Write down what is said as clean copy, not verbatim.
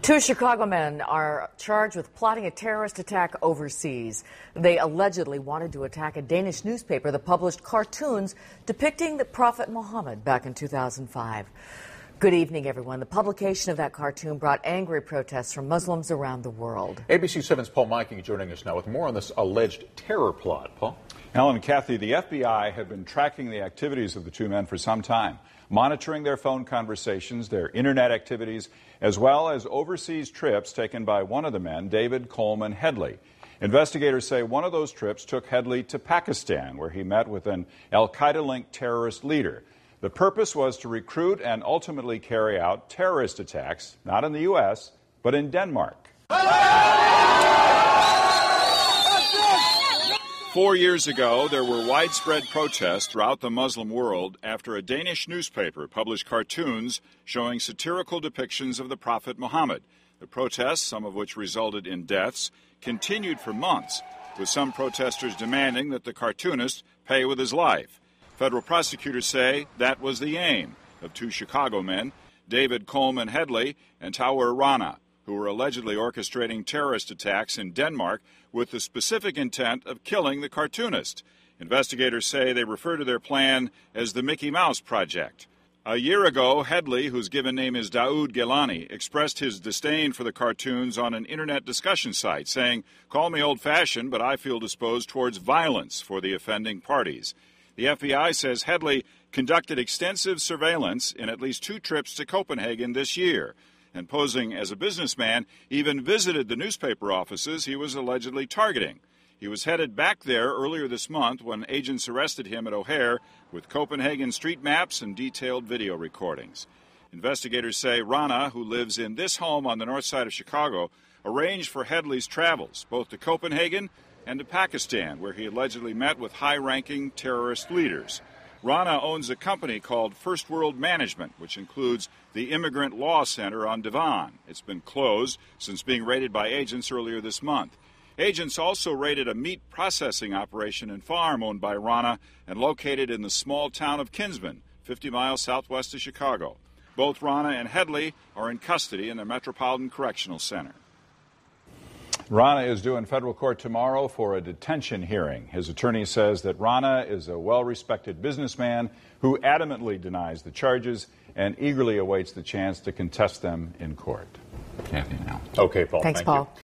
Two Chicago men are charged with plotting a terrorist attack overseas. They allegedly wanted to attack a Danish newspaper that published cartoons depicting the Prophet Muhammad back in 2005. Good evening, everyone. The publication of that cartoon brought angry protests from Muslims around the world. ABC 7's Paul Maiming joining us now with more on this alleged terror plot. Paul? Alan and Kathy, the FBI have been tracking the activities of the two men for some time, monitoring their phone conversations, their internet activities, as well as overseas trips taken by one of the men, David Coleman Headley. Investigators say one of those trips took Headley to Pakistan, where he met with an al-Qaeda-linked terrorist leader. The purpose was to recruit and ultimately carry out terrorist attacks, not in the U.S., but in Denmark. 4 years ago, there were widespread protests throughout the Muslim world after a Danish newspaper published cartoons showing satirical depictions of the Prophet Muhammad. The protests, some of which resulted in deaths, continued for months, with some protesters demanding that the cartoonist pay with his life. Federal prosecutors say that was the aim of two Chicago men, David Coleman Headley and Tahawwur Rana, who were allegedly orchestrating terrorist attacks in Denmark with the specific intent of killing the cartoonist. Investigators say they refer to their plan as the Mickey Mouse Project. A year ago, Headley, whose given name is Daoud Gilani, expressed his disdain for the cartoons on an internet discussion site, saying, "Call me old-fashioned, but I feel disposed towards violence for the offending parties." The FBI says Headley conducted extensive surveillance in at least 2 trips to Copenhagen this year, and posing as a businessman, even visited the newspaper offices he was allegedly targeting. He was headed back there earlier this month when agents arrested him at O'Hare with Copenhagen street maps and detailed video recordings. Investigators say Rana, who lives in this home on the north side of Chicago, arranged for Headley's travels, both to Copenhagen and to Pakistan, where he allegedly met with high-ranking terrorist leaders. Rana owns a company called First World Management, which includes the Immigrant Law Center on Devon. It's been closed since being raided by agents earlier this month. Agents also raided a meat processing operation and farm owned by Rana and located in the small town of Kinsman, 50 miles southwest of Chicago. Both Rana and Headley are in custody in the Metropolitan Correctional Center. Rana is due in federal court tomorrow for a detention hearing. His attorney says that Rana is a well-respected businessman who adamantly denies the charges and eagerly awaits the chance to contest them in court. Kathy now. Okay, Paul. Thanks, Paul. You.